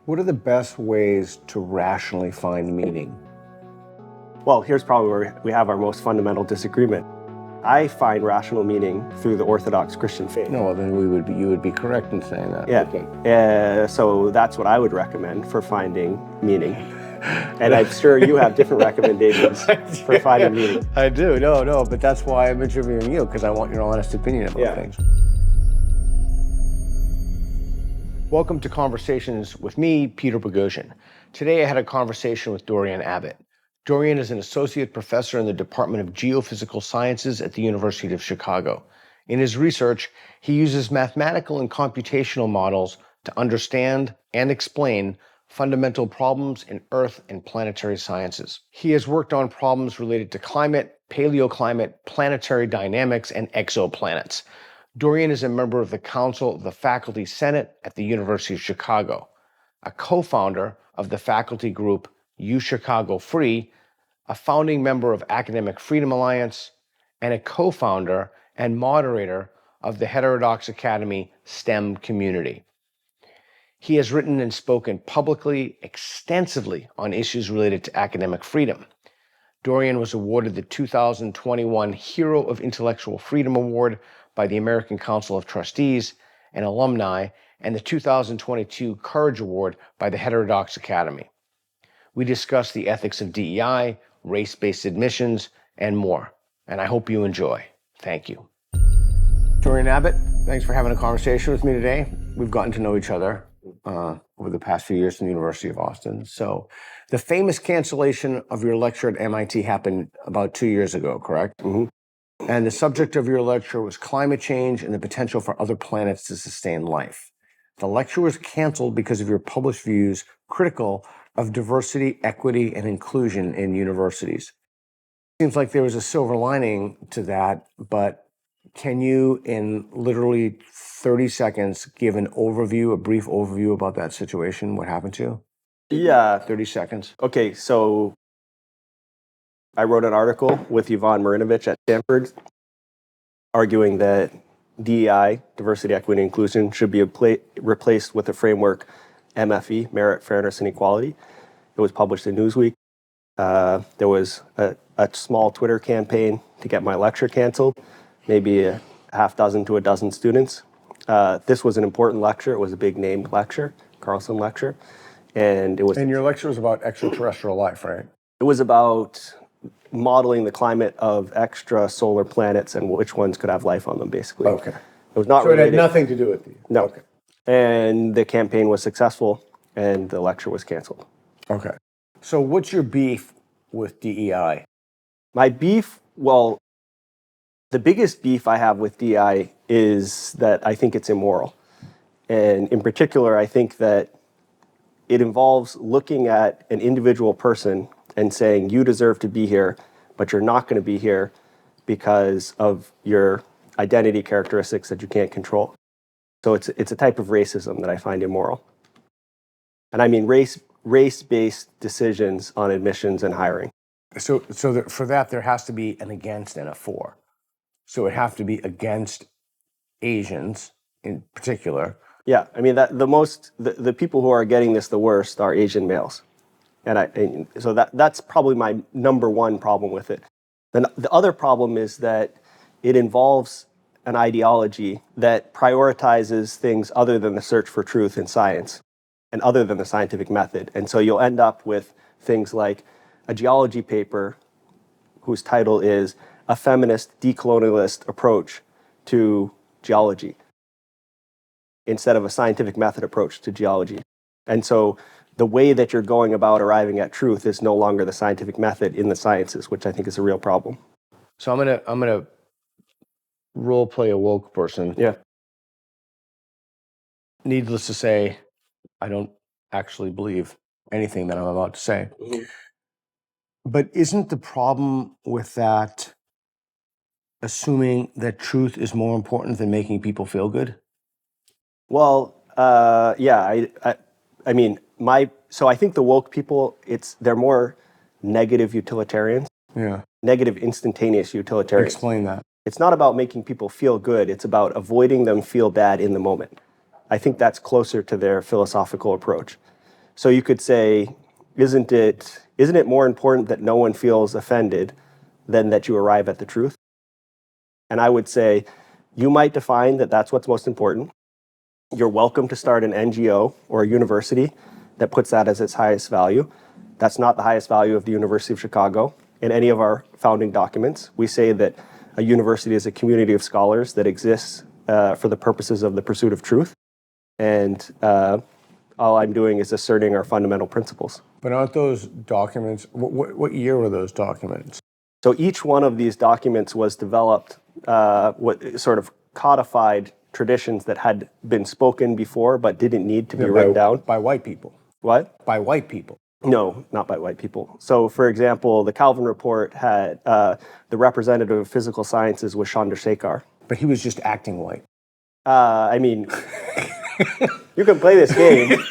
What are the best ways to rationally find meaning? Well, here's probably where we have our most fundamental disagreement. I find rational meaning through the Orthodox Christian faith. No, well, then you would be correct in saying that. Yeah. Okay. So that's what I would recommend for finding meaning. And I'm sure you have different recommendations for finding meaning. I do. No, but that's why I'm interviewing you, because I want your honest opinion about things. Welcome to Conversations with me, Peter Boghossian. Today I had a conversation with Dorian Abbot. Dorian is an associate professor in the Department of Geophysical Sciences at the University of Chicago. In his research, he uses mathematical and computational models to understand and explain fundamental problems in Earth and planetary sciences. He has worked on problems related to climate, paleoclimate, planetary dynamics, and exoplanets. Dorian is a member of the Council of the Faculty Senate at the University of Chicago, a co-founder of the faculty group UChicago Free, a founding member of Academic Freedom Alliance, and a co-founder and moderator of the Heterodox Academy STEM community. He has written and spoken publicly, extensively on issues related to academic freedom. Dorian was awarded the 2021 Hero of Intellectual Freedom Award by the American Council of Trustees and Alumni, and the 2022 Courage Award by the Heterodox Academy. We discuss the ethics of DEI, race-based admissions, and more. And I hope you enjoy. Thank you. Dorian Abbot, thanks for having a conversation with me today. We've gotten to know each other over the past few years in the University of Austin. So the famous cancellation of your lecture at MIT happened about 2 years ago, correct? Mm-hmm. And the subject of your lecture was climate change and the potential for other planets to sustain life. The lecture was canceled because of your published views critical of diversity, equity, and inclusion in universities. Seems like there was a silver lining to that, but can you, in literally 30 seconds, give a brief overview about that situation, what happened to you? Yeah. 30 seconds. Okay, so I wrote an article with Ivan Marinovich at Stanford arguing that DEI, diversity, equity, and inclusion, should be replaced with the framework MFE, merit, fairness, and equality. It was published in Newsweek. There was a small Twitter campaign to get my lecture canceled, maybe a half dozen to a dozen students. This was an important lecture. It was a big name lecture, Carlson lecture. And your lecture was about extraterrestrial life, right? It was about modeling the climate of extrasolar planets and which ones could have life on them, basically. Okay. It was not So related. it had nothing to do with you? No. Okay. And the campaign was successful, and the lecture was canceled. Okay. So what's your beef with DEI? My beef, well, the biggest beef I have with DEI is that I think it's immoral. And in particular, I think that it involves looking at an individual person and saying, you deserve to be here, but you're not going to be here because of your identity characteristics that you can't control. So it's a type of racism that I find immoral. And I mean race-based decisions on admissions and hiring. So for that, there has to be an against and a for. So it have to be against Asians in particular. Yeah, I mean that the people who are getting this the worst are Asian males, and so that's probably my number one problem with it. Then the other problem is that it involves an ideology that prioritizes things other than the search for truth in science and other than the scientific method, and so you'll end up with things like a geology paper whose title is "A Feminist Decolonialist Approach to Geology," instead of a scientific method approach to geology. And so the way that you're going about arriving at truth is no longer the scientific method in the sciences, which I think is a real problem. So I'm gonna role play a woke person. Yeah. Needless to say, I don't actually believe anything that I'm about to say. Mm-hmm. But isn't the problem with that assuming that truth is more important than making people feel good? Well, yeah, I mean, so I think the woke people, they're more negative utilitarians. Yeah. Negative instantaneous utilitarians. Explain that. It's not about making people feel good. It's about avoiding them feel bad in the moment. I think that's closer to their philosophical approach. So you could say, isn't it more important that no one feels offended than that you arrive at the truth? And I would say, you might define that that's what's most important. You're welcome to start an NGO or a university that puts that as its highest value. That's not the highest value of the University of Chicago. In any of our founding documents, we say that a university is a community of scholars that exists for the purposes of the pursuit of truth. And all I'm doing is asserting our fundamental principles. But aren't those documents, what year were those documents? So each one of these documents was developed, what sort of codified traditions that had been spoken before but didn't need to be written down. By white people. What? By white people. No, not by white people. So, for example, the Calvin Report had the representative of physical sciences was Chandrasekhar. But he was just acting white. I mean, you can play this game.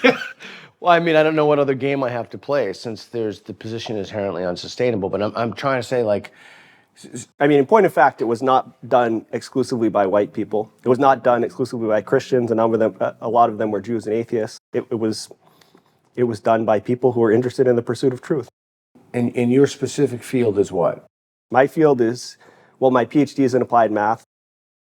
Well, I mean, I don't know what other game I have to play since the position is inherently unsustainable. But I'm trying to say, like, I mean, in point of fact, it was not done exclusively by white people. It was not done exclusively by Christians. A lot of them were Jews and atheists. It was done by people who were interested in the pursuit of truth. And your specific field is what? My field is, well, my PhD is in applied math.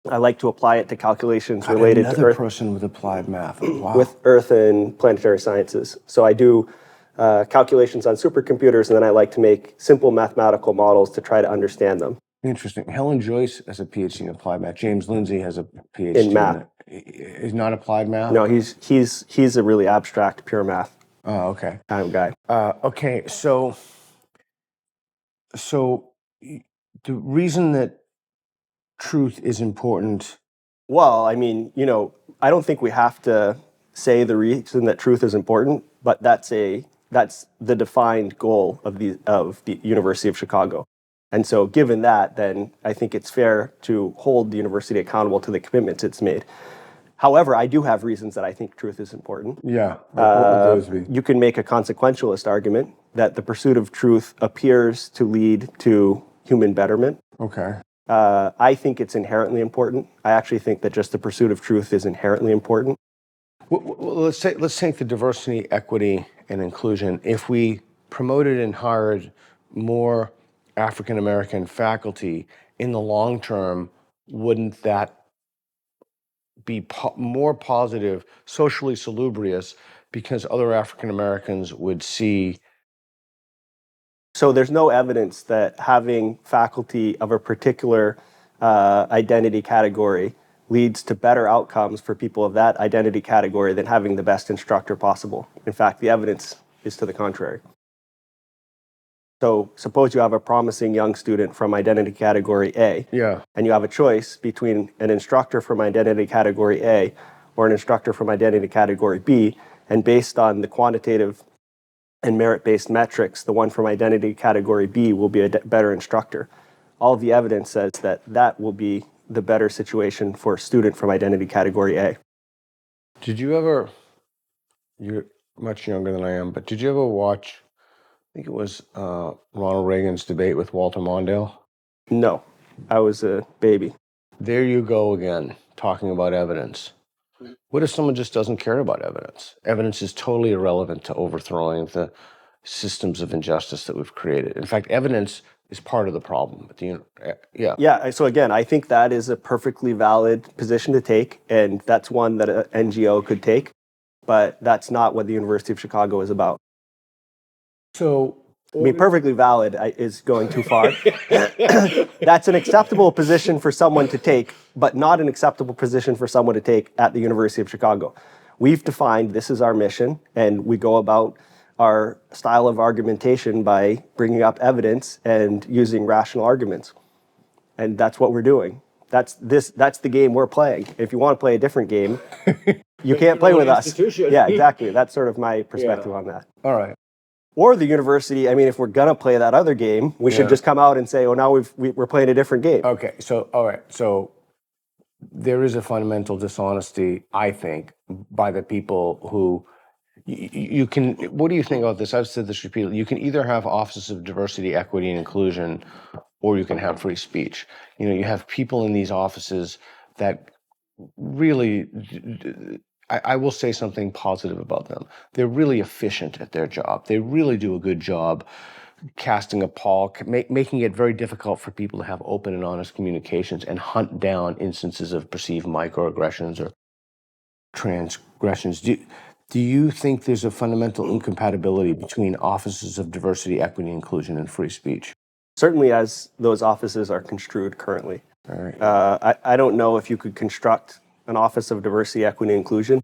I like to apply it to calculations related to Earth. Person with applied math. Wow. With Earth and planetary sciences. So I do calculations on supercomputers, and then I like to make simple mathematical models to try to understand them. Interesting. Helen Joyce has a PhD in applied math. James Lindsay has a PhD in math. Is not applied math? No, he's a really abstract, pure math. Oh, okay. Kind of guy. Okay, so the reason that truth is important. Well, I mean, I don't think we have to say the reason that truth is important, but that's the defined goal of the University of Chicago. And so given that, then I think it's fair to hold the university accountable to the commitments it's made. However, I do have reasons that I think truth is important. Yeah. What would those be? You can make a consequentialist argument that the pursuit of truth appears to lead to human betterment. Okay. I think it's inherently important. I actually think that just the pursuit of truth is inherently important. Well, let's take the diversity, equity, and inclusion. If we promoted and hired more African American faculty in the long term, wouldn't that be more positive, socially salubrious, because other African Americans would see? So there's no evidence that having faculty of a particular identity category leads to better outcomes for people of that identity category than having the best instructor possible. In fact, the evidence is to the contrary. So suppose you have a promising young student from identity category A, and you have a choice between an instructor from identity category A or an instructor from identity category B, and based on the quantitative and merit-based metrics, the one from identity category B will be a better instructor. All of the evidence says that that will be the better situation for a student from identity category A. Did you ever, you're much younger than I am, but did you ever watch, I think it was Ronald Reagan's debate with Walter Mondale? No, I was a baby. There you go again, talking about evidence. What if someone just doesn't care about evidence? Evidence is totally irrelevant to overthrowing the systems of injustice that we've created. In fact, evidence is part of the problem. Yeah, so again, I think that is a perfectly valid position to take, and that's one that an NGO could take, but that's not what the University of Chicago is about. So, I mean, perfectly valid is going too far. That's an acceptable position for someone to take, but not an acceptable position for someone to take at the University of Chicago. We've defined this is our mission, and we go about our style of argumentation by bringing up evidence and using rational arguments. And that's what we're doing. That's the game we're playing. If you want to play a different game, you can't play with us. Yeah, exactly. That's sort of my perspective on that. All right. Or the university, I mean, if we're going to play that other game, we should just come out and say, oh, now we're playing a different game. Okay, so, all right. So there is a fundamental dishonesty, I think, by the people who, you can, what do you think about this? I've said this repeatedly. You can either have offices of diversity, equity, and inclusion, or you can have free speech. You have people in these offices that really I will say something positive about them. They're really efficient at their job. They really do a good job casting a pall, making it very difficult for people to have open and honest communications and hunt down instances of perceived microaggressions or transgressions. Do you think there's a fundamental incompatibility between offices of diversity, equity, inclusion, and free speech? Certainly as those offices are construed currently. All right. I don't know if you could construct an office of diversity, equity, and inclusion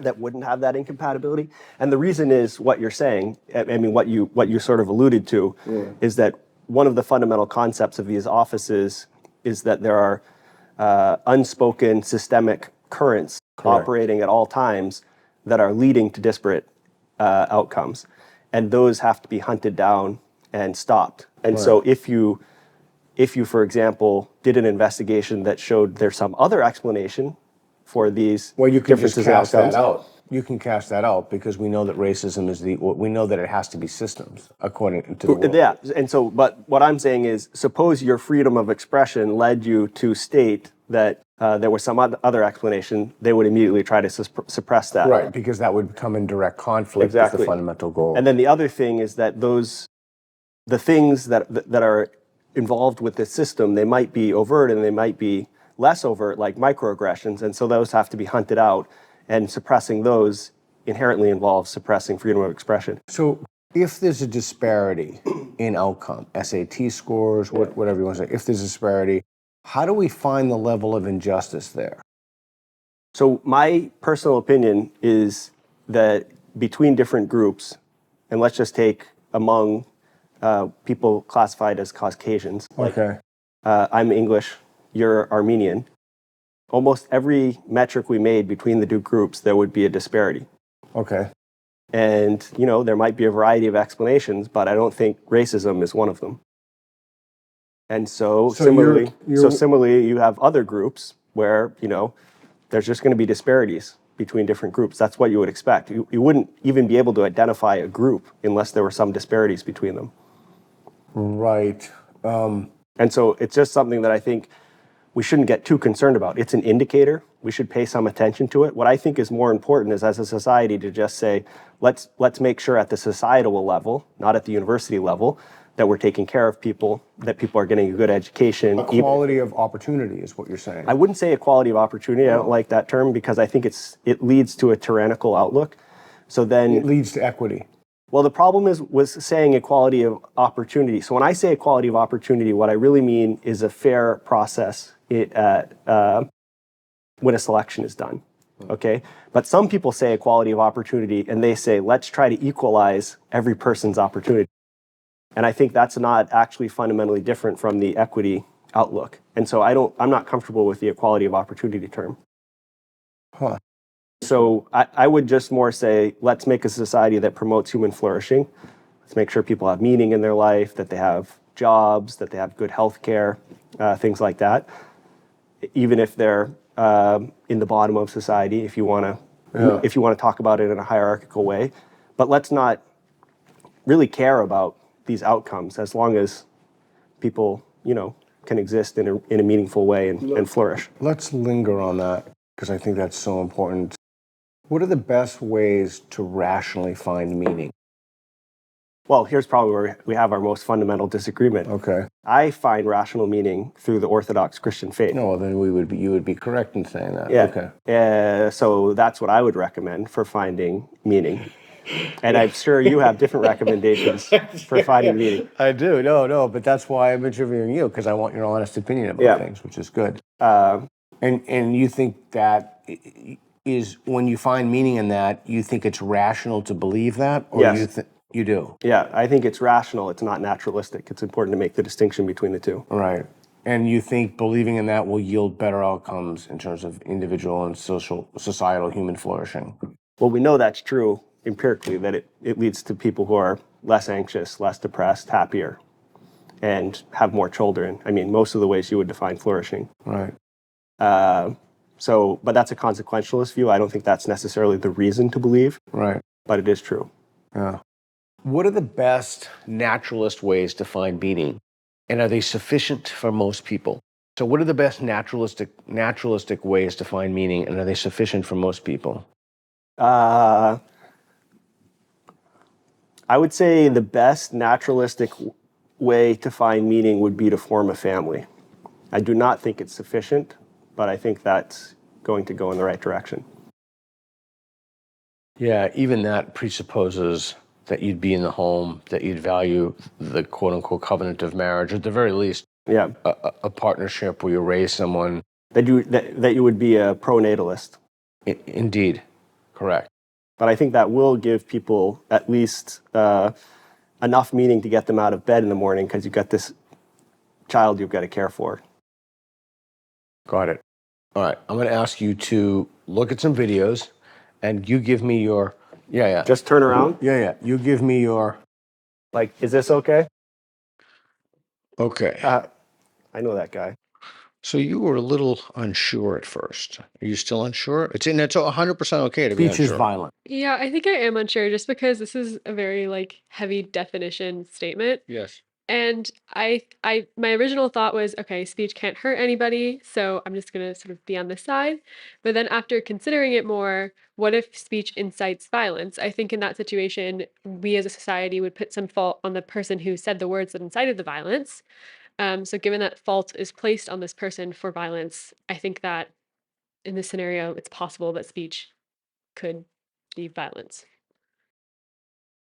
that wouldn't have that incompatibility. And the reason is what you're saying. I mean, what you sort of alluded to is that one of the fundamental concepts of these offices is that there are unspoken systemic currents operating at all times that are leading to disparate outcomes. And those have to be hunted down and stopped. And so if you, for example, did an investigation that showed there's some other explanation for these differences in outcomes. You can cast that out because we know that racism is we know that it has to be systems according to the world. Yeah, and so, but what I'm saying is, suppose your freedom of expression led you to state that there was some other explanation, they would immediately try to suppress that. Right, because that would come in direct conflict with the fundamental goal. And then the other thing is that the things that are involved with the system, they might be overt and they might be less overt, like microaggressions, and so those have to be hunted out, and suppressing those inherently involves suppressing freedom of expression. So if there's a disparity in outcome, SAT scores, whatever you want to say, if there's a disparity, how do we find the level of injustice there? So my personal opinion is that between different groups, and let's just take among people classified as Caucasians. Okay. I'm English, you're Armenian. Almost every metric we made between the two groups, there would be a disparity. Okay. And, there might be a variety of explanations, but I don't think racism is one of them. And so similarly, you have other groups where, there's just going to be disparities between different groups. That's what you would expect. You wouldn't even be able to identify a group unless there were some disparities between them. Right. And so it's just something that I think we shouldn't get too concerned about. It's an indicator. We should pay some attention to it. What I think is more important is as a society to just say, let's make sure at the societal level, not at the university level, that we're taking care of people, that people are getting a good education. Equality of opportunity is what you're saying. I wouldn't say equality of opportunity. I don't like that term because I think it leads to a tyrannical outlook. So then it leads to equity. Well, the problem was saying equality of opportunity. So when I say equality of opportunity, what I really mean is a fair process when a selection is done. Okay? But some people say equality of opportunity and they say, let's try to equalize every person's opportunity. And I think that's not actually fundamentally different from the equity outlook. And so I'm not comfortable with the equality of opportunity term. Huh. So I would just more say, let's make a society that promotes human flourishing. Let's make sure people have meaning in their life, that they have jobs, that they have good health care, things like that. Even if they're in the bottom of society, if you want to talk about it in a hierarchical way. But let's not really care about these outcomes as long as people, can exist in a meaningful way and flourish. Let's linger on that because I think that's so important. What are the best ways to rationally find meaning? Well, here's probably where we have our most fundamental disagreement. Okay. I find rational meaning through the Orthodox Christian faith. No, well, then you would be correct in saying that. Yeah. Okay. So that's what I would recommend for finding meaning. And I'm sure you have different recommendations for finding meaning. I do. No, but that's why I'm interviewing you, because I want your honest opinion about things, which is good. And you think that is when you find meaning in that, you think it's rational to believe that? Or Yes. You do? Yeah, I think it's rational. It's not naturalistic. It's important to make the distinction between the two. Right. And you think believing in that will yield better outcomes in terms of individual and societal human flourishing? Well, we know that's true empirically, that it leads to people who are less anxious, less depressed, happier, and have more children. I mean, most of the ways you would define flourishing. Right. But that's a consequentialist view. I don't think that's necessarily the reason to believe. Right. But it is true. Yeah. What are the best naturalist ways to find meaning? And are they sufficient for most people? So what are the best naturalistic ways to find meaning, and are they sufficient for most people? I would say the best naturalistic way to find meaning would be to form a family. I do not think it's sufficient, but I think that's going to go in the right direction. Yeah, even that presupposes that you'd be in the home, that you'd value the quote-unquote covenant of marriage, or at the very least, Yeah, a partnership where you raise someone. that you would be a pronatalist. Indeed, correct. But I think that will give people at least enough meaning to get them out of bed in the morning because you've got this child you've got to care for. Got it. All right, I'm going to ask you to look at some videos, and you give me your, yeah. Just turn around. Yeah. You give me your, Like, is this okay? okay. I know that guy. So you were a little unsure at first. Are you still unsure? It's 100% okay to be unsure. Speech is violent. Yeah, I think I am unsure just because this is a very heavy definition statement. Yes. And my original thought was, okay, speech can't hurt anybody, so I'm just gonna sort of be on this side. But then after considering it more, what if speech incites violence? I think in that situation, we as a society would put some fault on the person who said the words that incited the violence. So given that fault is placed on this person for violence, I think that in this scenario, it's possible that speech could be violence.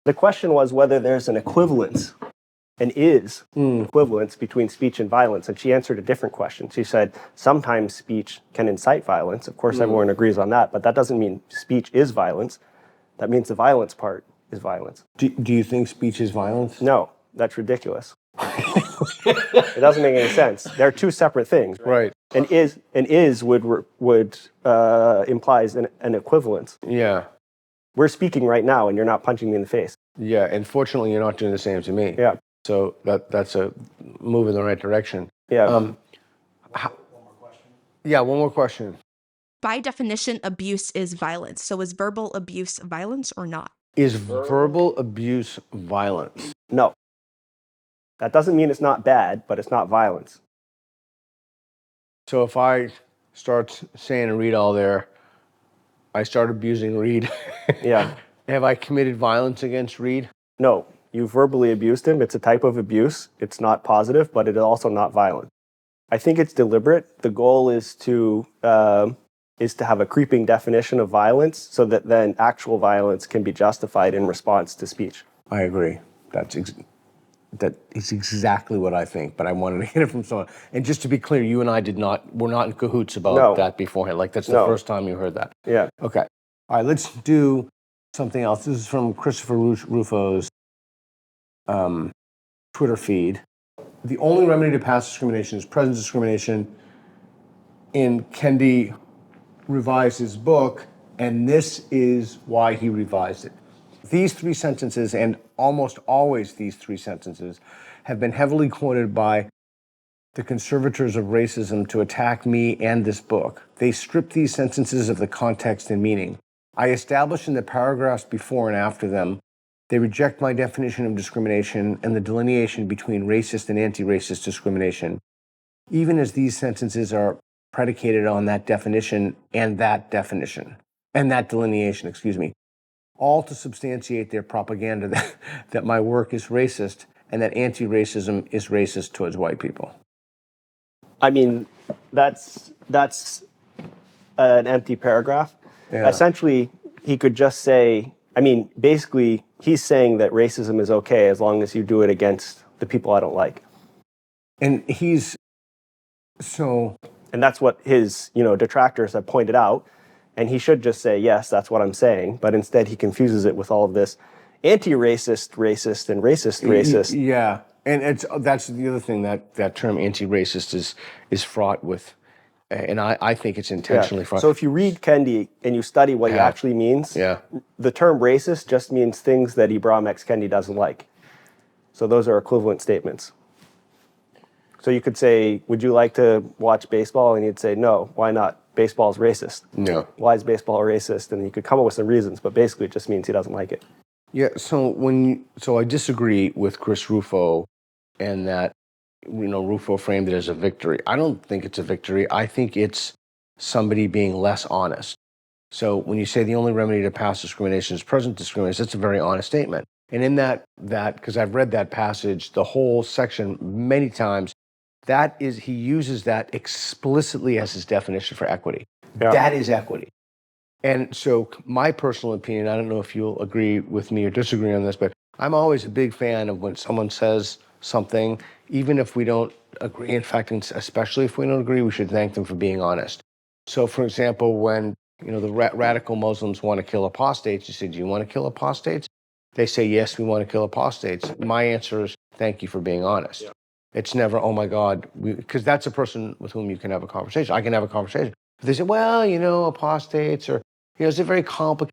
The question was whether there's an equivalence, an equivalence between speech and violence. And she answered a different question. She said, sometimes speech can incite violence. Of course, everyone agrees on that, but that doesn't mean speech is violence. That means the violence part is violence. Do you think speech is violence? No, that's ridiculous. It doesn't make any sense. They're two separate things. Right. And is would implies an equivalence. Yeah. We're speaking right now, and you're not punching me in the face. Yeah, and fortunately, you're not doing the same to me. Yeah. So that's a move in the right direction. Yeah. One more question. Yeah, one more question. By definition, abuse is violence. So is verbal abuse violence or not? Is verbal abuse violence? No. That doesn't mean it's not bad, but it's not violence. So if I start saying Reed all there, I start abusing Reed. Yeah. Have I committed violence against Reed? No. You verbally abused him. It's a type of abuse. It's not positive, but it is also not violent. I think it's deliberate. The goal is to have a creeping definition of violence so that then actual violence can be justified in response to speech. I agree. That is exactly what I think, but I wanted to hear it from someone. And just to be clear, you and I were not in cahoots about that beforehand. Like, that's the first time you heard that. Yeah. Okay. All right, let's do something else. This is from Christopher Rufo's Twitter feed. The only remedy to past discrimination is present discrimination. In Kendi revised his book, and this is why he revised it. These three sentences, and almost always these three sentences, have been heavily quoted by the conservators of racism to attack me and this book. They strip these sentences of the context and meaning. I establish in the paragraphs before and after them, they reject my definition of discrimination and the delineation between racist and anti-racist discrimination, even as these sentences are predicated on that definition and that delineation, all to substantiate their propaganda that my work is racist and that anti-racism is racist towards white people. I mean, that's an empty paragraph. Yeah. Essentially, he could just say, basically, he's saying that racism is okay as long as you do it against the people I don't like. And And that's what his, detractors have pointed out. And he should just say, yes, that's what I'm saying. But instead, he confuses it with all of this anti-racist, racist, and racist. Yeah, and that's the other thing, that term anti-racist is fraught with, and I think it's intentionally fraught. So if you read Kendi and you study what he actually means, the term racist just means things that Ibram X Kendi doesn't like. So those are equivalent statements. So you could say, would you like to watch baseball? And he'd say, no, why not? Baseball's racist. No. Why is baseball racist? And you could come up with some reasons, but basically it just means he doesn't like it. Yeah, so I disagree with Chris Rufo, and that Rufo framed it as a victory. I don't think it's a victory. I think it's somebody being less honest. So when you say the only remedy to past discrimination is present discrimination, that's a very honest statement. And in that because I've read that passage, the whole section many times, he uses that explicitly as his definition for equity. Yeah. That is equity. And so my personal opinion, I don't know if you'll agree with me or disagree on this, but I'm always a big fan of when someone says something, even if we don't agree. In fact, especially if we don't agree, we should thank them for being honest. So for example, when the radical Muslims want to kill apostates, you say, do you want to kill apostates? They say, yes, we want to kill apostates. My answer is, thank you for being honest. Yeah. It's never, oh my God, because that's a person with whom you can have a conversation. I can have a conversation. If they say, well, apostates, or, it's a very complicated,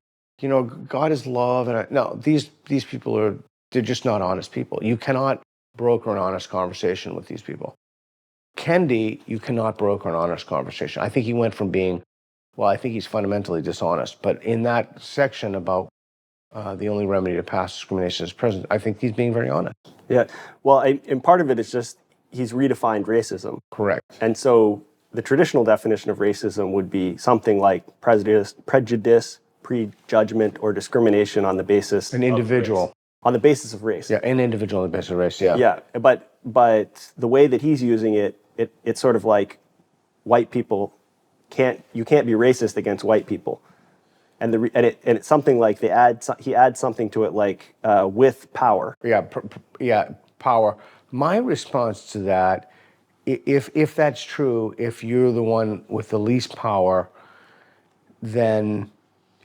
God is love. And no, these people they're just not honest people. You cannot broker an honest conversation with these people. Kendi, you cannot broker an honest conversation. I think he went from being, I think he's fundamentally dishonest. But in that section about the only remedy to past discrimination is present, I think he's being very honest. Yeah. Well, and part of it is just he's redefined racism. Correct. And so the traditional definition of racism would be something like prejudice, prejudgment, or discrimination on the basis an individual. On the basis of race. Yeah, an individual on the basis of race, yeah. Yeah, but the way that he's using it's sort of like white people you can't be racist against white people. And it's something like he adds something to it like with power. Yeah, power. My response to that, if that's true, if you're the one with the least power, then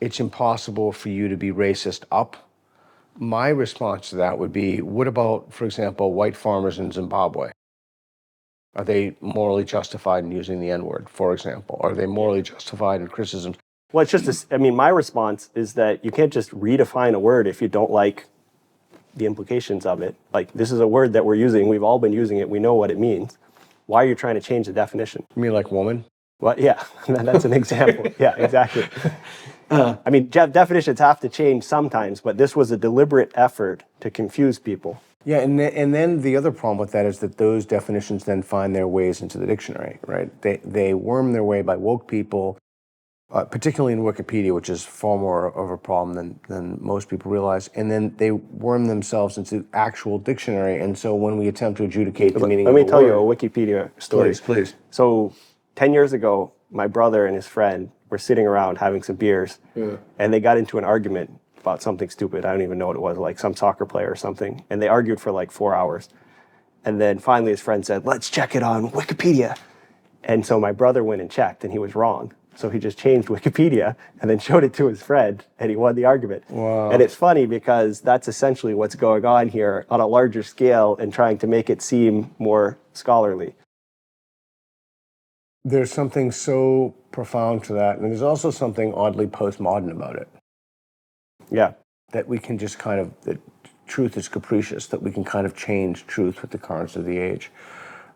it's impossible for you to be racist up. My response to that would be, what about, for example, white farmers in Zimbabwe? Are they morally justified in using the N-word, for example? Are they morally justified in criticism? Well, it's just, my response is that you can't just redefine a word if you don't like the implications of it. Like, this is a word that we're using. We've all been using it. We know what it means. Why are you trying to change the definition? You mean like woman? Well, yeah, that's an example. Yeah, exactly. Definitions have to change sometimes, but this was a deliberate effort to confuse people. Yeah, and then the other problem with that is that those definitions then find their ways into the dictionary, right? They worm their way by woke people, particularly in Wikipedia, which is far more of a problem than most people realize. And then they worm themselves into actual dictionary. And so when we attempt to adjudicate the meaning of a word... Let me tell you a Wikipedia story. Please. So 10 years ago, my brother and his friend were sitting around having some beers, and they got into an argument about something stupid. I don't even know what it was, like some soccer player or something. And they argued for like 4 hours. And then finally his friend said, let's check it on Wikipedia. And so my brother went and checked, and he was wrong. So he just changed Wikipedia and then showed it to his friend, and he won the argument. Wow. And it's funny because that's essentially what's going on here on a larger scale and trying to make it seem more scholarly. There's something so profound to that, and there's also something oddly postmodern about it. Yeah. That we can just that truth is capricious, that we can kind of change truth with the currents of the age.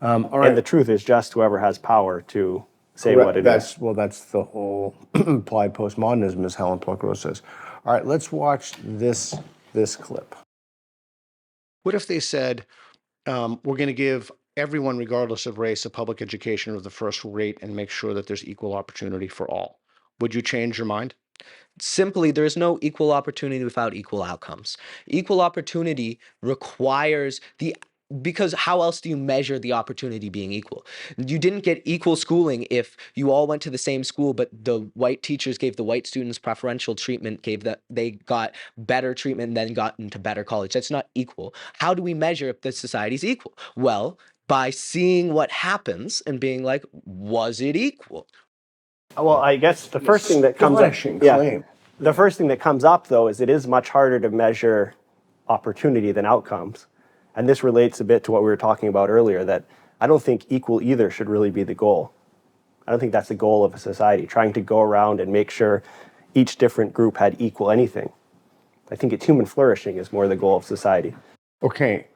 All right. And the truth is just whoever has power to say what it is. Well, that's the whole applied postmodernism, as Helen Pluckrose says. All right, let's watch this clip. What if they said, we're going to give everyone, regardless of race, a public education of the first rate and make sure that there's equal opportunity for all? Would you change your mind? Simply, there is no equal opportunity without equal outcomes. Equal opportunity requires because how else do you measure the opportunity being equal? You didn't get equal schooling if you all went to the same school, but the white teachers gave the white students preferential treatment, they got better treatment and then got into better college. That's not equal. How do we measure if the society's equal? Well, by seeing what happens and being like, was it equal? Well, I guess the first thing that comes up, the first thing that comes up though is it is much harder to measure opportunity than outcomes. And this relates a bit to what we were talking about earlier, that I don't think equal either should really be the goal. I don't think that's the goal of a society, trying to go around and make sure each different group had equal anything. I think it's human flourishing is more the goal of society. Okay.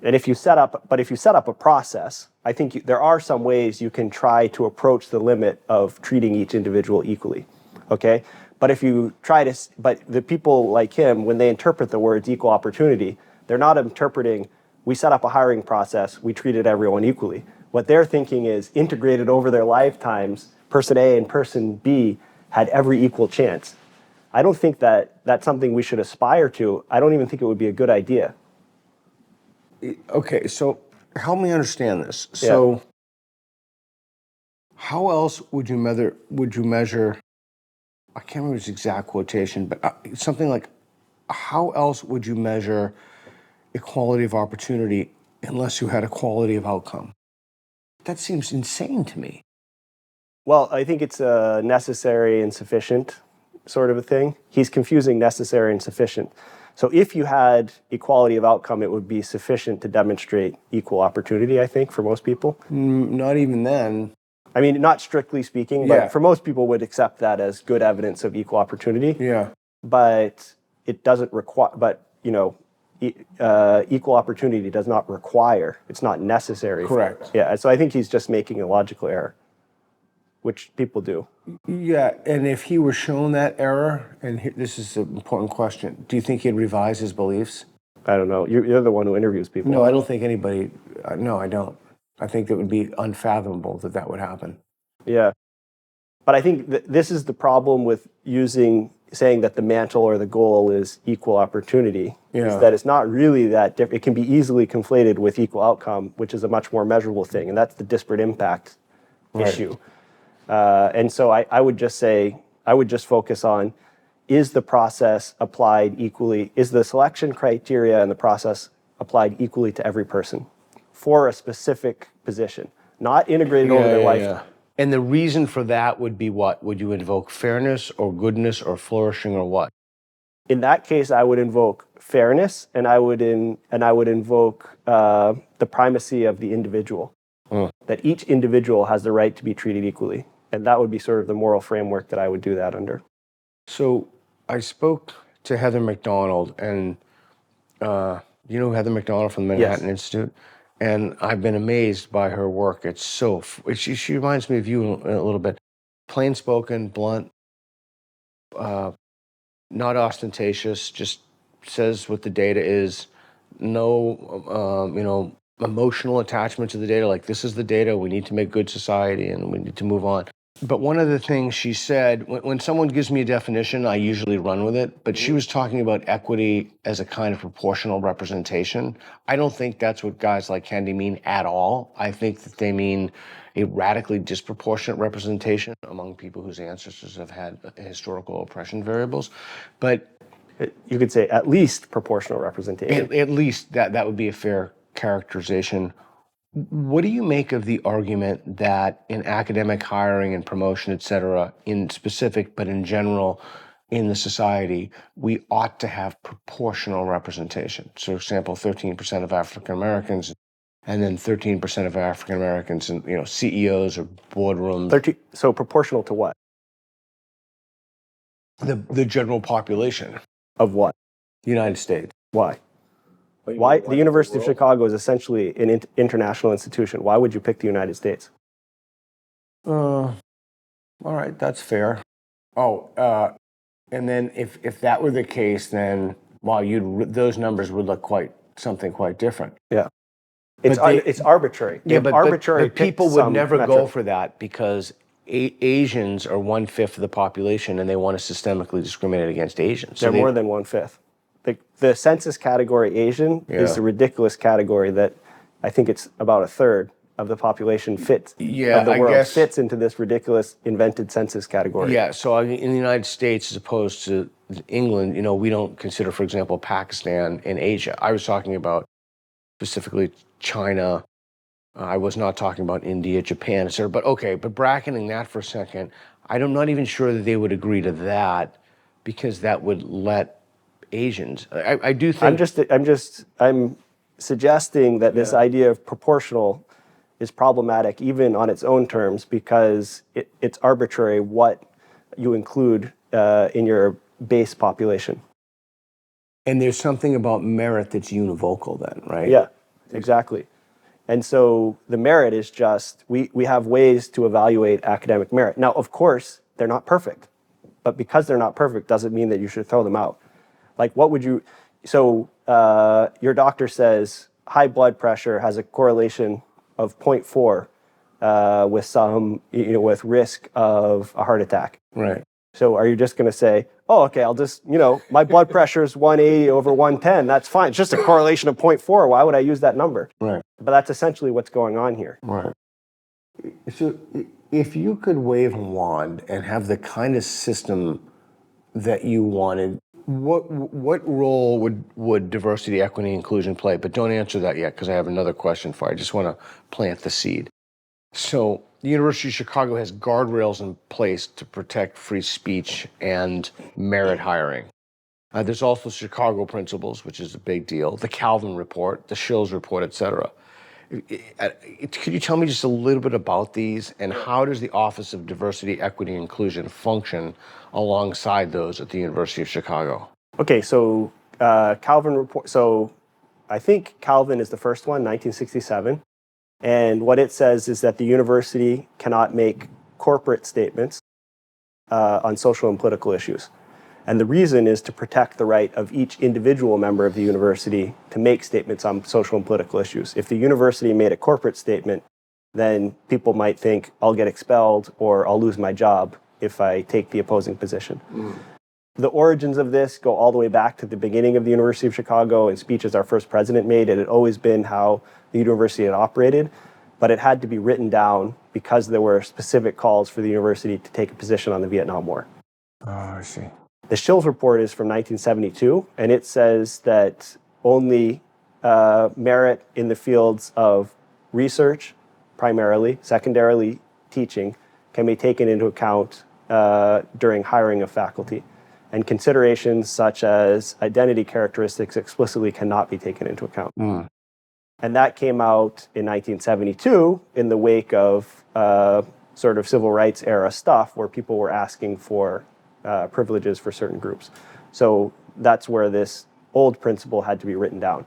And if you set up a process, I think there are some ways you can try to approach the limit of treating each individual equally. Okay? But but the people like him, when they interpret the words equal opportunity, they're not interpreting we set up a hiring process, we treated everyone equally. What they're thinking is integrated over their lifetimes, person A and person B had every equal chance. I don't think that that's something we should aspire to. I don't even think it would be a good idea. Okay, so help me understand this. So how else would you measure, I can't remember his exact quotation, but something like, how else would you measure equality of opportunity unless you had equality of outcome? That seems insane to me. Well, I think it's a necessary and sufficient sort of a thing. He's confusing necessary and sufficient. So if you had equality of outcome, it would be sufficient to demonstrate equal opportunity, I think, for most people. Not even then. I mean, not strictly speaking, but for most people would accept that as good evidence of equal opportunity. Yeah. But it doesn't require, equal opportunity does not require, it's not necessary. Correct. Yeah, so I think he's just making a logical error, which people do. Yeah, and if he were shown that error, and this is an important question, do you think he'd revise his beliefs? I don't know. You're the one who interviews people. No, I don't think anybody, no, I don't. I think it would be unfathomable that that would happen. Yeah. But I think this is the problem with saying that the mantle or the goal is equal opportunity. Yeah. Is that it's not really that different. It can be easily conflated with equal outcome, which is a much more measurable thing, and that's the disparate impact issue. And so I would just focus on, is the process applied equally? Is the selection criteria and the process applied equally to every person for a specific position, not integrated over their life? And the reason for that would be what? Would you invoke fairness or goodness or flourishing or what? In that case, I would invoke fairness, and I would invoke the primacy of the individual. That each individual has the right to be treated equally, and that would be sort of the moral framework that I would do that under. So I spoke to Heather McDonald, and you know Heather McDonald from the Manhattan Institute, and I've been amazed by her work. It's so she reminds me of you a little bit, plain spoken, blunt, not ostentatious, just says what the data is. No, emotional attachment to the data. Like, this is the data. We need to make good society, and we need to move on. But one of the things she said, when someone gives me a definition, I usually run with it. But she was talking about equity as a kind of proportional representation. I don't think that's what guys like Kendi mean at all. I think that they mean a radically disproportionate representation among people whose ancestors have had historical oppression variables. But you could say at least proportional representation. At least that would be a fair characterization. What do you make of the argument that in academic hiring and promotion, et cetera, in specific, but in general, in the society, we ought to have proportional representation? So, for example, 13% of African Americans, and then 13% of African Americans in CEOs or boardrooms. So proportional to what? The general population. Of what? The United States. Why? Why? The University of Chicago is essentially an international institution. Why would you pick the United States? All right, that's fair. And then if that were the case, then those numbers would look quite different. Yeah, it's arbitrary. Yeah, but people would never metric. go for that because Asians are 1/5 of the population, and they want to systemically discriminate against Asians. They're more than 1/5. The census category Asian is a ridiculous category that I think it's about 1/3 of the population of the world fits into this ridiculous invented census category. Yeah, so in the United States, as opposed to England, we don't consider, for example, Pakistan in Asia. I was talking about specifically China. I was not talking about India, Japan, etc. But bracketing that for a second, I'm not even sure that they would agree to that, because that would let Asians. I do think. I'm suggesting that this idea of proportional is problematic even on its own terms, because it's arbitrary what you include in your base population. And there's something about merit that's univocal then, right? Yeah, exactly. And so the merit is just, we have ways to evaluate academic merit. Now, of course, they're not perfect, but because they're not perfect doesn't mean that you should throw them out. Like, what would you, so your doctor says, high blood pressure has a correlation of 0.4 with some, with risk of a heart attack. Right. So are you just going to say, oh, okay, I'll just, my blood pressure is 180 over 110. That's fine. It's just a correlation of 0.4. Why would I use that number? Right. But that's essentially what's going on here. Right. So if you could wave a wand and have the kind of system that you wanted, what role would diversity, equity, inclusion play? But don't answer that yet, because I have another question for you. I just want to plant the seed. So the University of Chicago has guardrails in place to protect free speech and merit hiring. There's also Chicago principles, which is a big deal, the Calvin Report, the Shills Report, et cetera. Could you tell me just a little bit about these, and how does the Office of Diversity, Equity, and Inclusion function alongside those at the University of Chicago? Okay, so Calvin Report, so I think Calvin is the first one, 1967. And what it says is that the university cannot make corporate statements on social and political issues. And the reason is to protect the right of each individual member of the university to make statements on social and political issues. If the university made a corporate statement, then people might think I'll get expelled or I'll lose my job if I take the opposing position. The origins of this go all the way back to the beginning of the University of Chicago and speeches our first president made. It had always been how the university had operated, but it had to be written down because there were specific calls for the university to take a position on the Vietnam War. Oh, I see. The Shills Report is from 1972, and it says that only merit in the fields of research, primarily, secondarily teaching, can be taken into account during hiring of faculty. And considerations such as identity characteristics explicitly cannot be taken into account. And that came out in 1972 in the wake of sort of civil rights era stuff where people were asking for privileges for certain groups. So that's where this old principle had to be written down.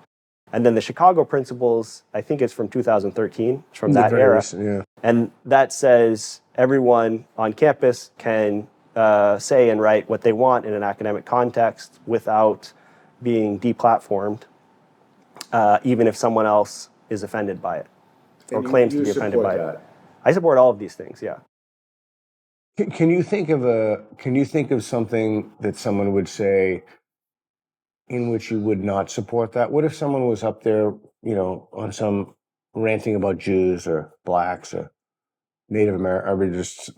And then the Chicago principles, I think it's from 2013, it's from that era. Recent, yeah. And that says everyone on campus can say and write what they want in an academic context without being deplatformed, even if someone else is offended by it or claims to be offended by it. I support all of these things, yeah. Can you think of something that someone would say in which you would not support that? What if someone was up there, on some ranting about Jews or blacks or Native Americans,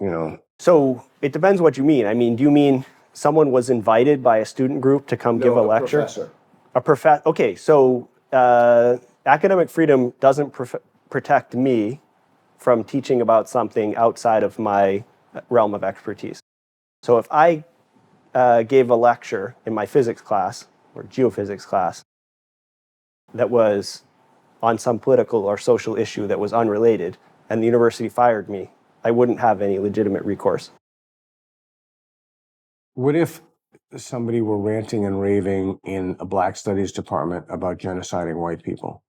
So it depends what you mean. I mean, do you mean someone was invited by a student group to come give a lecture? Professor. Okay, so academic freedom doesn't protect me from teaching about something outside of my realm of expertise. So if I gave a lecture in my physics class or geophysics class that was on some political or social issue that was unrelated, and the university fired me, I wouldn't have any legitimate recourse. What if somebody were ranting and raving in a Black Studies department about genociding white people?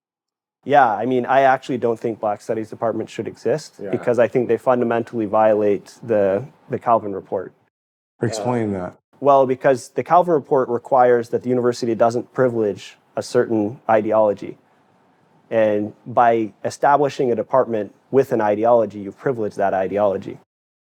Yeah, I mean, I actually don't think Black Studies departments should exist because I think they fundamentally violate the Calvin Report. Explain that. Well, because the Calvin Report requires that the university doesn't privilege a certain ideology. And by establishing a department with an ideology, you privilege that ideology.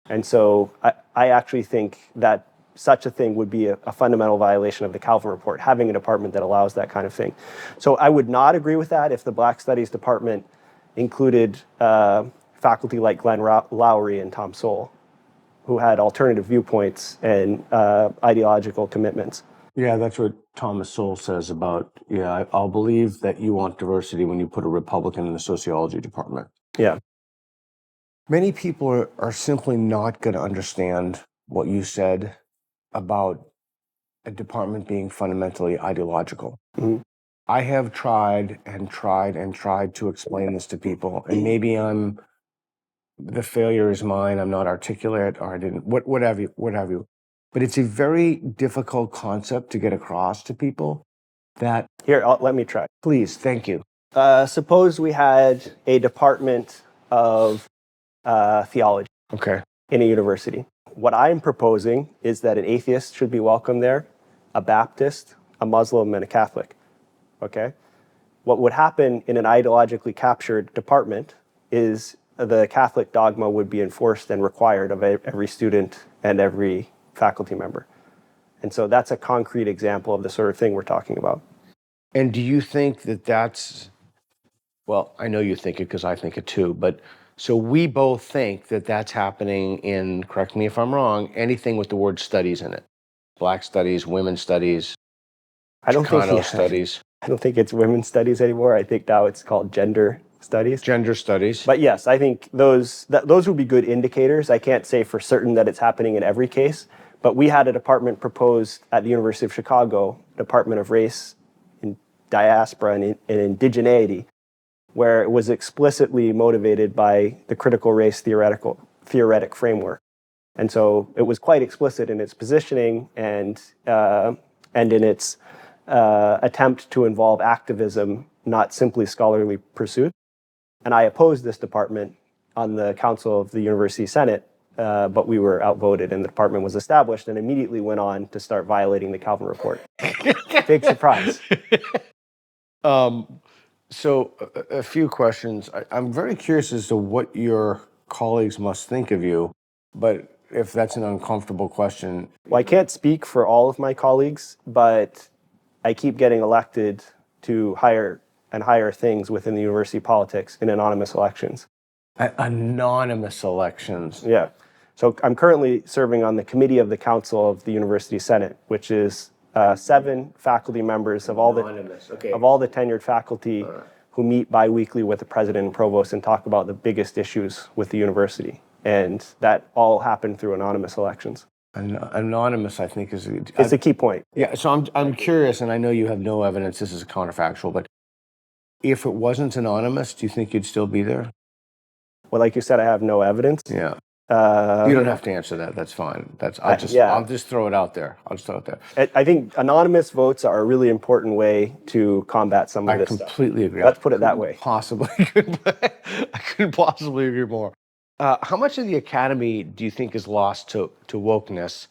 And so I actually think that such a thing would be a fundamental violation of the Calvin Report, having a department that allows that kind of thing. So I would not agree with that if the Black Studies department included faculty like Glenn Lowry and Tom Sowell, who had alternative viewpoints and ideological commitments. Yeah, that's what Thomas Sowell says about, I'll believe that you want diversity when you put a Republican in the sociology department. Yeah. Many people are simply not going to understand what you said about a department being fundamentally ideological. Mhm. I have tried to explain this to people, and maybe the failure is mine, I'm not articulate, or I didn't, what have you. But it's a very difficult concept to get across to people that... Here, let me try. Please, thank you. Suppose we had a department of theology in a university. What I'm proposing is that an atheist should be welcome there, a Baptist, a Muslim, and a Catholic. Okay? what would happen in an ideologically captured department is the Catholic dogma would be enforced and required of every student and every faculty member. And so that's a concrete example of the sort of thing we're talking about. And do you think that that's, well, I know you think it because I think it too, but so we both think that that's happening in, correct me if I'm wrong, anything with the word studies in it. Black studies, women's studies, Chicano studies. I don't think it's women's studies anymore. I think now it's called gender studies. Gender studies. But yes, I think those would be good indicators. I can't say for certain that it's happening in every case, but we had a department proposed at the University of Chicago, Department of Race and Diaspora and Indigeneity, where it was explicitly motivated by the critical race theoretic framework. And so it was quite explicit in its positioning and in its attempt to involve activism, not simply scholarly pursuit. And I opposed this department on the council of the University Senate, but we were outvoted and the department was established and immediately went on to start violating the Calvin Report. Big surprise. So a few questions. I'm very curious as to what your colleagues must think of you, but if that's an uncomfortable question. Well, I can't speak for all of my colleagues, but I keep getting elected to higher things within the university politics in anonymous elections. Anonymous elections? Yeah. So I'm currently serving on the committee of the council of the University Senate, which is 7 faculty members of all the tenured faculty who meet biweekly with the president and provost and talk about the biggest issues with the university. And that all happened through anonymous elections. Anonymous, I think, is it's a key point. Yeah. So I'm curious, and I know you have no evidence. This is counterfactual, but if it wasn't anonymous, do you think you'd still be there? Well, like you said, I have no evidence. Yeah. You don't have to answer that. That's fine. I'll just throw it out there. I think anonymous votes are a really important way to combat some of this stuff. I completely agree. Let's put it that way. I couldn't possibly agree more. How much of the academy do you think is lost to wokeness?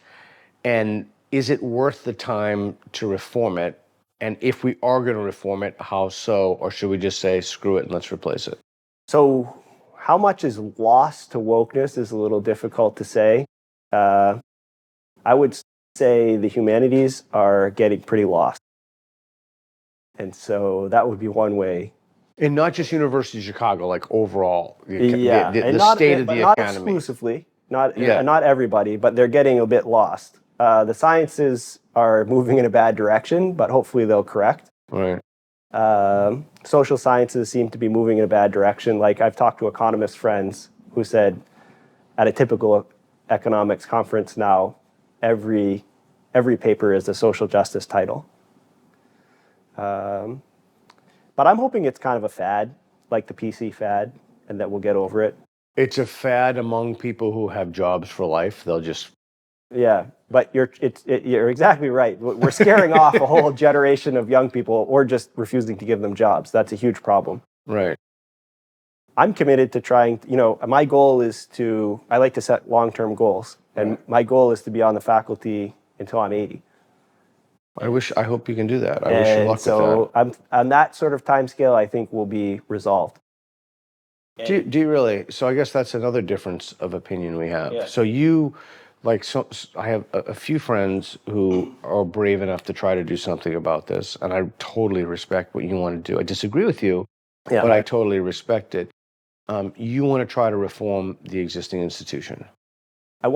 And is it worth the time to reform it? And if we are going to reform it, how so? Or should we just say, screw it and let's replace it? So how much is lost to wokeness is a little difficult to say. I would say the humanities are getting pretty lost. And so that would be one way. And not just University of Chicago, like overall, the state of the not academy. Exclusively, not everybody, but they're getting a bit lost. The sciences are moving in a bad direction, but hopefully they'll correct. Right. Social sciences seem to be moving in a bad direction. Like I've talked to economist friends who said at a typical economics conference now, every paper is a social justice title. But I'm hoping it's kind of a fad, like the PC fad, and that we'll get over it. It's a fad among people who have jobs for life. They'll just... Yeah, but you're exactly right. We're scaring off a whole generation of young people or just refusing to give them jobs. That's a huge problem. Right. I'm committed to trying, my goal is I like to set long-term goals. And my goal is to be on the faculty until I'm 80. I hope you can do that. I wish you luck with that. So on that sort of time scale, I think will be resolved. Do you really? So I guess that's another difference of opinion we have. Yeah. So I have a few friends who are brave enough to try to do something about this, and I totally respect what you want to do. I disagree with you, but I totally respect it. You want to try to reform the existing institution. I'm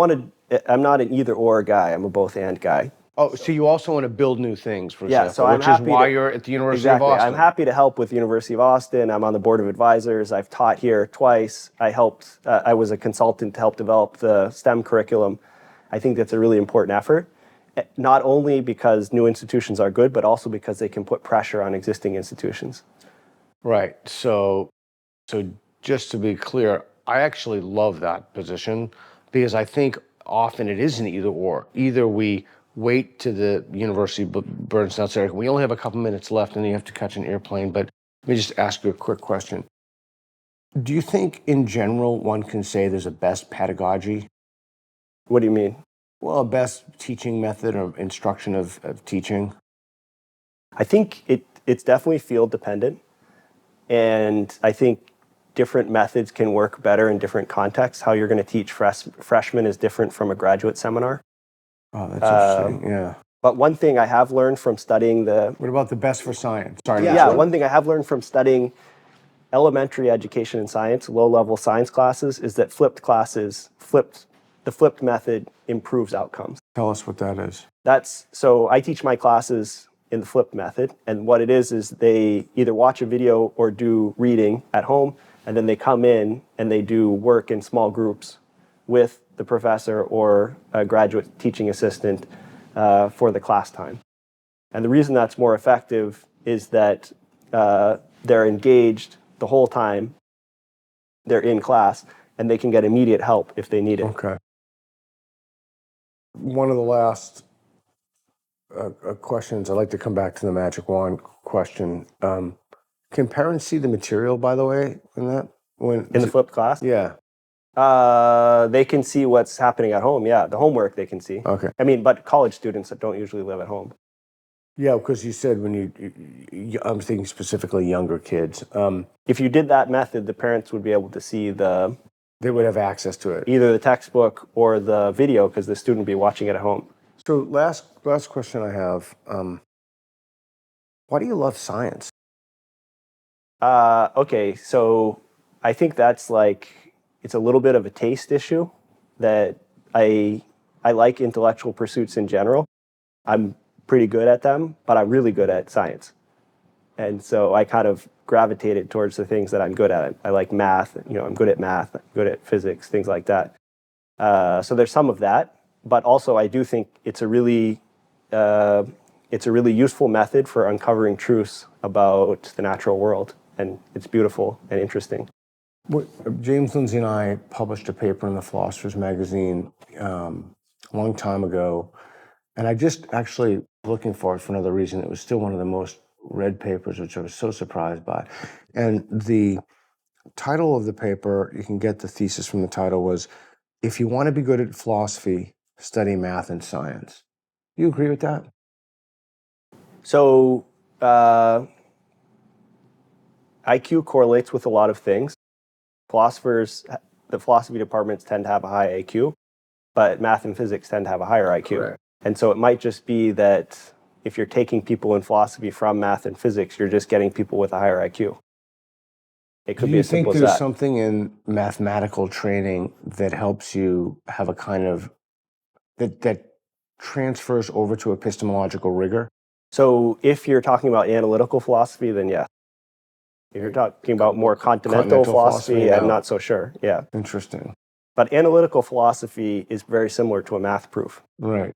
not an either or guy. I'm a both and guy. Oh, so you also want to build new things, for example, so which is why you're at the University of Austin. I'm happy to help with the University of Austin. I'm on the board of advisors. I've taught here twice. I was a consultant to help develop the STEM curriculum. I think that's a really important effort, not only because new institutions are good, but also because they can put pressure on existing institutions. Right. So just to be clear, I actually love that position because I think often it is an either or. Either we wait to the university burns down. Sorry, we only have a couple minutes left and then you have to catch an airplane, but let me just ask you a quick question. Do you think in general one can say there's a best pedagogy? What do you mean? Well, a best teaching method or instruction of teaching? I think it's definitely field dependent. And I think different methods can work better in different contexts. How you're going to teach freshmen is different from a graduate seminar. Oh, that's interesting. Yeah. But one thing I have learned from studying What about the best for science? Sorry. yeah, one thing I have learned from studying elementary education in science, low-level science classes, is that the flipped method improves outcomes. Tell us what that is. So I teach my classes in the flipped method, and what it is they either watch a video or do reading at home, and then they come in and they do work in small groups with the professor or a graduate teaching assistant for the class time. And the reason that's more effective is that they're engaged the whole time they're in class, and they can get immediate help if they need it. Okay. One of the last questions, I'd like to come back to the magic wand question. Can parents see the material, by the way, in that? In the flipped class? Yeah. They can see what's happening at home. Yeah, the homework they can see. Okay. I mean, but college students that don't usually live at home. Yeah, because you said I'm thinking specifically younger kids. If you did that method, the parents would be able to see they would have access to it. either the textbook or the video because the student would be watching it at home. So last question I have. Why do you love science? Okay, so I think that's it's a little bit of a taste issue that I like intellectual pursuits in general. I'm pretty good at them, but I'm really good at science. And so I kind of gravitated towards the things that I'm good at. I like math, I'm good at math, I'm good at physics, things like that. So there's some of that, but also I do think it's a really useful method for uncovering truths about the natural world, and it's beautiful and interesting. James Lindsay and I published a paper in the Philosopher's Magazine a long time ago, and I just actually looking for it for another reason. It was still one of the most read papers, which I was so surprised by. And the title of the paper, you can get the thesis from the title, was, "If you want to be good at philosophy, study math and science." Do you agree with that? So IQ correlates with a lot of things. The philosophy departments tend to have a high IQ, but math and physics tend to have a higher IQ. Correct. And so it might just be that if you're taking people in philosophy from math and physics, you're just getting people with a higher IQ. It could be as simple as Do you think there's that. something in mathematical training that helps you have a kind of, that transfers over to epistemological rigor? So if you're talking about analytical philosophy, then yes. If you're talking about more continental philosophy, no. I'm not so sure. Yeah. Interesting. But analytical philosophy is very similar to a math proof. Right.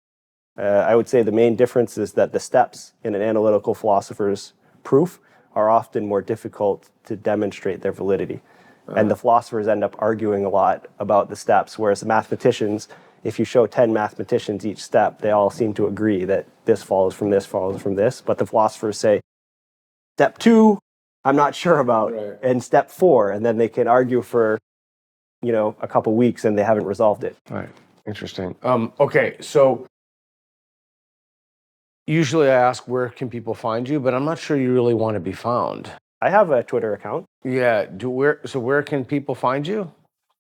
I would say the main difference is that the steps in an analytical philosopher's proof are often more difficult to demonstrate their validity. And the philosophers end up arguing a lot about the steps, whereas the mathematicians, if you show 10 mathematicians each step, they all seem to agree that this follows from this, follows from this. But the philosophers say, step 2, I'm not sure about, Right. and step 4, and then they can argue for, a couple weeks and they haven't resolved it. Right. Interesting. Okay, so usually I ask, where can people find you? But I'm not sure you really want to be found. I have a Twitter account. Yeah. Where can people find you?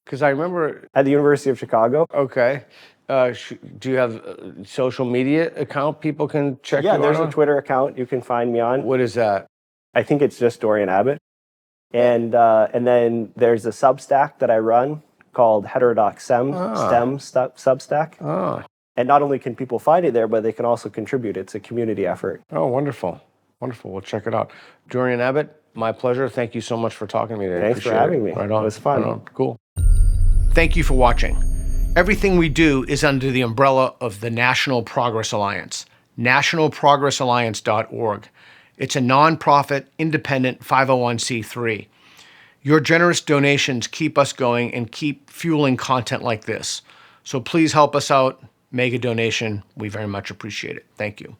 Because I remember. At the University of Chicago. Okay. Do you have a social media account people can check you out? Yeah, there's on? a Twitter account you can find me on. What is that? I think it's just Dorian Abbot. And then there's a Substack that I run called Heterodox STEM Substack. Oh. And not only can people find it there, but they can also contribute. It's a community effort. Oh, wonderful. Wonderful. We'll check it out. Dorian Abbot, my pleasure. Thank you so much for talking to me today. Thanks for Appreciate having it. me. Right on. It was fun. Right on. Cool. Thank you for watching. Everything we do is under the umbrella of the National Progress Alliance, nationalprogressalliance.org. It's a nonprofit, independent 501c3. Your generous donations keep us going and keep fueling content like this. So please help us out. Make a donation. We very much appreciate it. Thank you.